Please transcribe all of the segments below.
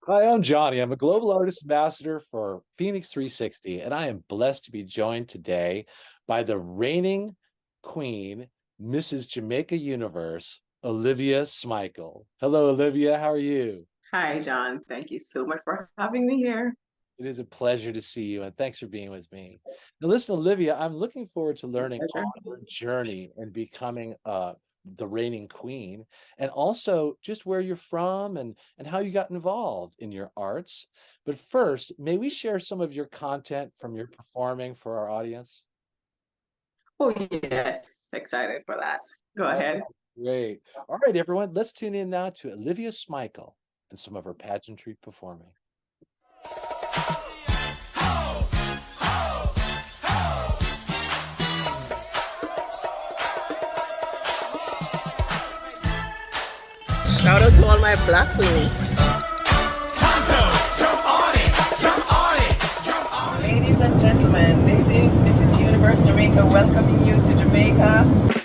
Hi, I'm Johnny. I'm a global artist ambassador for FENIX360, and I am blessed to be joined today by the reigning queen, Mrs. Jamaica Universe, Olivia Smikle. Hello, Olivia. How are you? Hi, John. Thank you so much for having me here. It is a pleasure to see you, and thanks for being with me. Now, listen, Olivia, I'm looking forward to My learning pleasure. on your journey and becoming the reigning queen, and also just where you're from and how you got involved in your arts. But first, may we share some of your content from your performing for our audience? Oh, yes. Excited for that. Go Oh, ahead. great. All right, everyone, let's tune in now to Olivia Smikle and some of her pageantry performing. Shout out to all my black queens. Ladies and gentlemen, this is Mrs. Universe Jamaica welcoming you to Jamaica.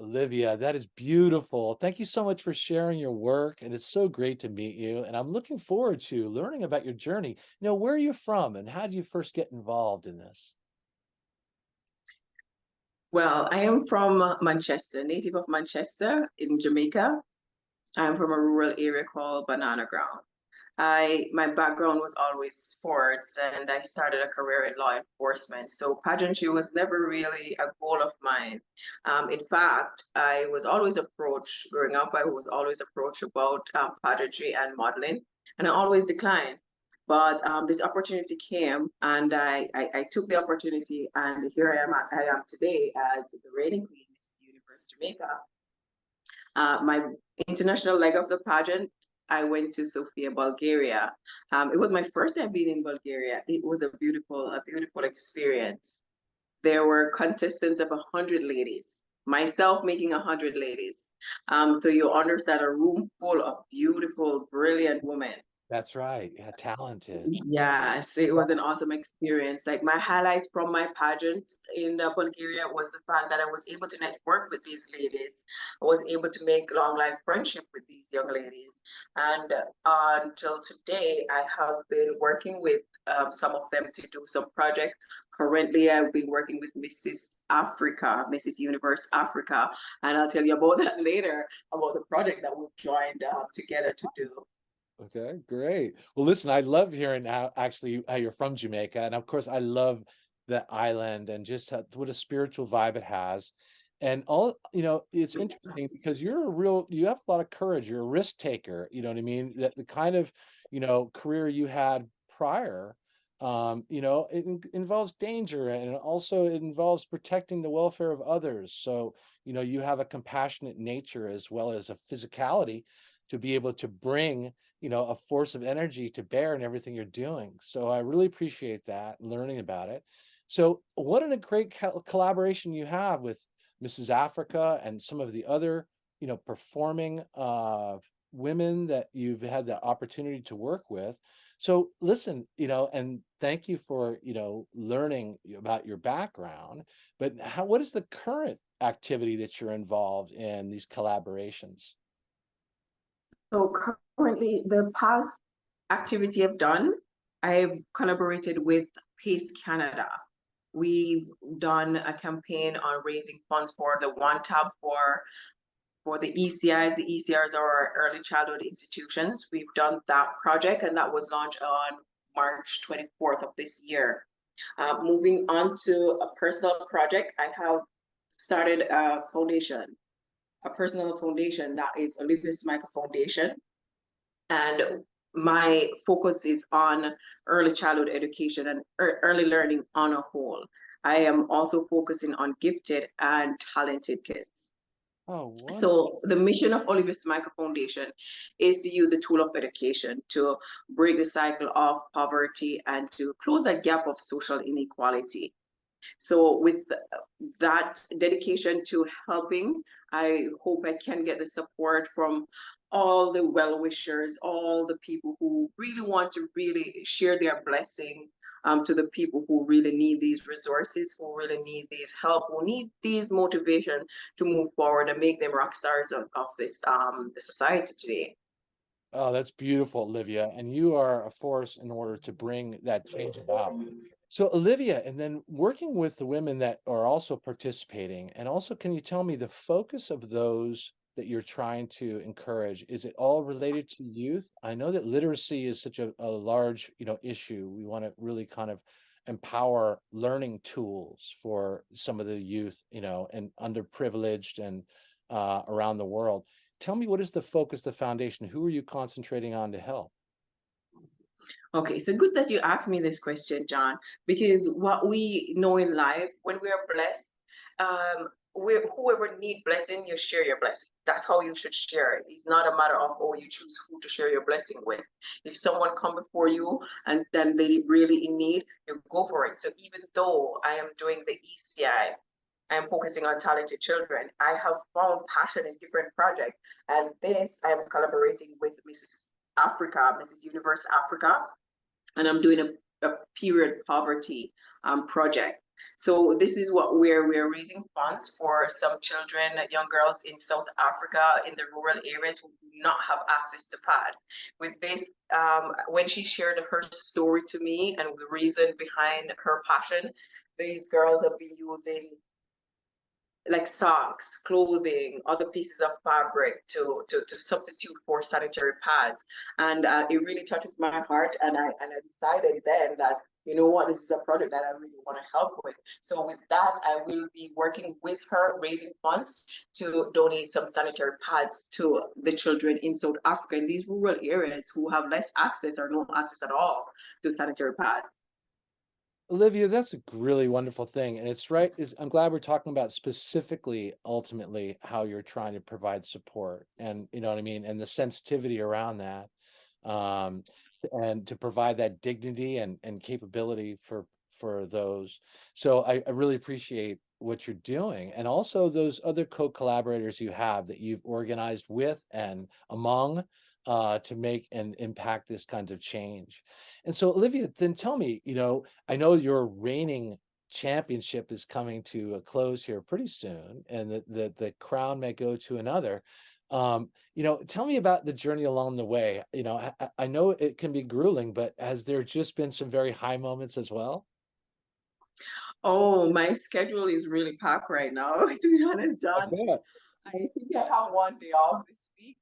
Olivia, that is beautiful. Thank you so much for sharing your work, and it's so great to meet you. And I'm looking forward to learning about your journey. Where are you from, and how did you first get involved in this? Well, I am from Manchester, native of Manchester in Jamaica. I'm from a rural area called Banana Ground. My background was always sports, and I started a career in law enforcement. So pageantry was never really a goal of mine. In fact, I was always approached growing up. I was always approached about pageantry and modeling, and I always declined. But this opportunity came, and I took the opportunity, and here I am today as the reigning queen, Mrs. Universe Jamaica. My international leg of the pageant, I went to Sofia, Bulgaria. It was my first time being in Bulgaria. It was a beautiful experience. There were contestants of 100 ladies, myself making 100 ladies. So you understand a room full of beautiful, brilliant women. That's right. Yeah, talented. Yes, it was an awesome experience. Like my highlights from my pageant in Bulgaria was the fact that I was able to network with these ladies. I was able to make long life friendship with these young ladies. And until today, I have been working with some of them to do some projects. Currently, I've been working with Mrs. Africa, Mrs. Universe Africa, and I'll tell you about that later, about the project that we've joined together to do. Okay, great. Well, listen, I love hearing how you're from Jamaica, and of course, I love the island and just what a spiritual vibe it has. And it's interesting because you have a lot of courage. You're a risk taker. You know what I mean? That the kind of, career you had prior, involves danger and also it involves protecting the welfare of others. So, you have a compassionate nature as well as a physicality to be able to bring a force of energy to bear in everything you're doing. So I really appreciate that, learning about it. So what a great collaboration you have with Mrs. Africa and some of the other, performing women that you've had the opportunity to work with. So listen, and thank you for, learning about your background, but what is the current activity that you're involved in these collaborations? So currently, the past activity I've done, I've collaborated with Pace Canada. We've done a campaign on raising funds for the One Tab for for the ECIs. The ECRs are early childhood institutions. We've done that project, and that was launched on March 24th of this year. Moving on to a personal project, I have started a foundation, a personal foundation that is Olivia SMIKLE Foundation. And my focus is on early childhood education and early learning on a whole. I am also focusing on gifted and talented kids. Oh, wonderful. So the mission of Olivia SMIKLE Foundation is to use the tool of education to break the cycle of poverty and to close that gap of social inequality. So with that dedication to helping, I hope I can get the support from all the well-wishers, all the people who really want to really share their blessing to the people who really need these resources, who really need this help, who need these motivation to move forward and make them rock stars of this the society today. Oh, that's beautiful, Olivia. And you are a force in order to bring that change about. So, Olivia, and then working with the women that are also participating, and also, can you tell me the focus of those that you're trying to encourage? Is it all related to youth? I know that literacy is such a large, issue. We want to really kind of empower learning tools for some of the youth, and underprivileged and around the world. Tell me, what is the focus, the foundation? Who are you concentrating on to help? Okay, so good that you asked me this question, John, because what we know in life, when we are blessed, whoever need blessing, you share your blessing. That's how you should share it. It's not a matter of, oh, you choose who to share your blessing with. If someone come before you and then they really in need, you go for it. So even though I am doing the ECI, I am focusing on talented children, I have found passion in different projects. And this, I am collaborating with Mrs. Africa, Mrs. Universe Africa, and I'm doing a period poverty project. So this is what we're raising funds for some children, young girls in South Africa, in the rural areas who do not have access to pad. With this, when she shared her story to me and the reason behind her passion, these girls have been using like socks, clothing, other pieces of fabric to substitute for sanitary pads, and it really touches my heart. And I decided then that, you know what, this is a project that I really want to help with. So with that, I will be working with her, raising funds to donate some sanitary pads to the children in South Africa in these rural areas who have less access or no access at all to sanitary pads. Olivia, that's a really wonderful thing. And it's right, I'm glad we're talking about specifically, ultimately, how you're trying to provide support and, you know what I mean, and the sensitivity around that. Um, and to provide that dignity and capability for those. So I really appreciate what you're doing, and also those other co-collaborators you have that you've organized with and among, to make and impact this kind of change. And so, Olivia, then tell me, I know your reigning championship is coming to a close here pretty soon, and the crown may go to another. Tell me about the journey along the way. I know it can be grueling, but has there just been some very high moments as well? Oh, my schedule is really packed right now, to be honest, I John. bet. I think I have one day off this week.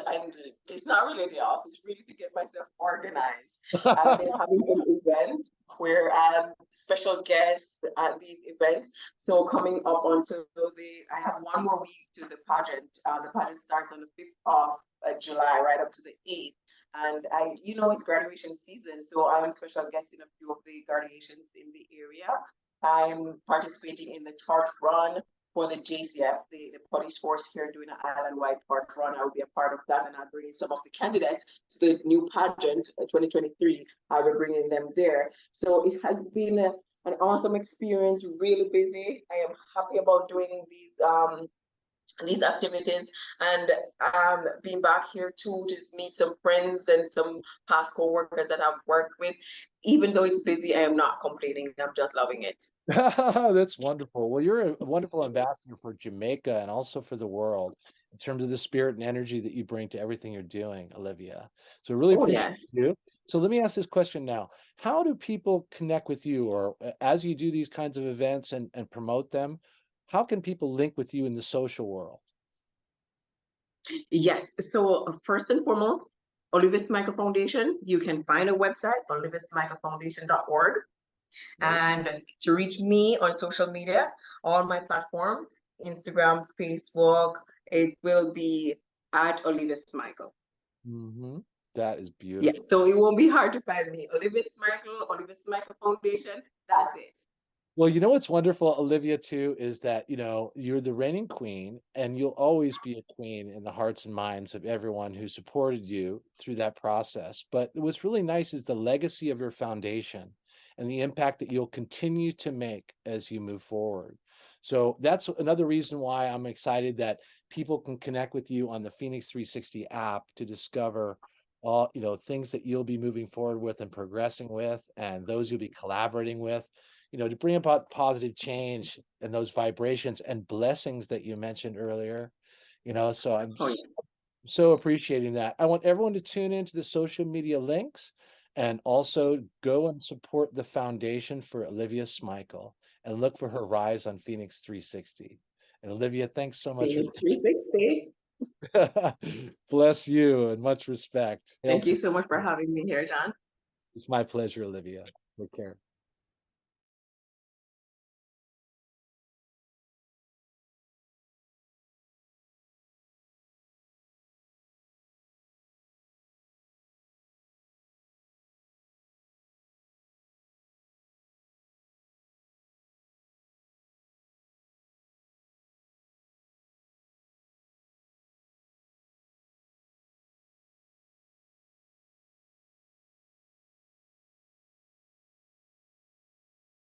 And it's not really a day off, it's really to get myself organized. I've been having some events where I'm special guests at these events. So coming up onto I have one more week to the pageant. The pageant starts on the 5th of July, right up to the 8th. And it's graduation season, so I'm special guest in a few of the graduations in the area. I'm participating in the torch run for the JCF, the police force here, doing an island-wide torch run. I'll be a part of that, and I'll bring in some of the candidates to the new pageant 2023. I will bring in them there. So it has been an awesome experience, really busy. I am happy about doing these activities, and being back here to just meet some friends and some past co-workers that I've worked with. Even though it's busy, I am not complaining. I'm just loving it. That's wonderful. Well, you're a wonderful ambassador for Jamaica and also for the world in terms of the spirit and energy that you bring to everything you're doing, Olivia. So I really Oh, appreciate yes. you. So let me ask this question now. How do people connect with you, or as you do these kinds of events and promote them, how can people link with you in the social world? Yes. So first and foremost, Olivia Smikle Foundation, you can find a website, oliviasmiklefoundation.org. Right. And to reach me on social media, all my platforms, Instagram, Facebook, it will be at Olivia Smikle. That is Yeah, beautiful. so it won't be hard to find me. Olivia Smikle, Olivia Smikle Foundation, that's it. Well, you know what's wonderful, Olivia, too, is that, you're the reigning queen, and you'll always be a queen in the hearts and minds of everyone who supported you through that process. But what's really nice is the legacy of your foundation and the impact that you'll continue to make as you move forward. So that's another reason why I'm excited that people can connect with you on the Phoenix 360 app to discover all, things that you'll be moving forward with and progressing with, and those you'll be collaborating with, to bring about positive change and those vibrations and blessings that you mentioned earlier, so I'm Oh, yeah. so appreciating that. I want everyone to tune into the social media links and also go and support the foundation for Olivia Smikle and look for her rise on Phoenix 360. And Olivia, thanks so much for Phoenix 360. bless you and much respect. Thank Helps. you so much for having me here, John. It's my pleasure, Olivia. Take care.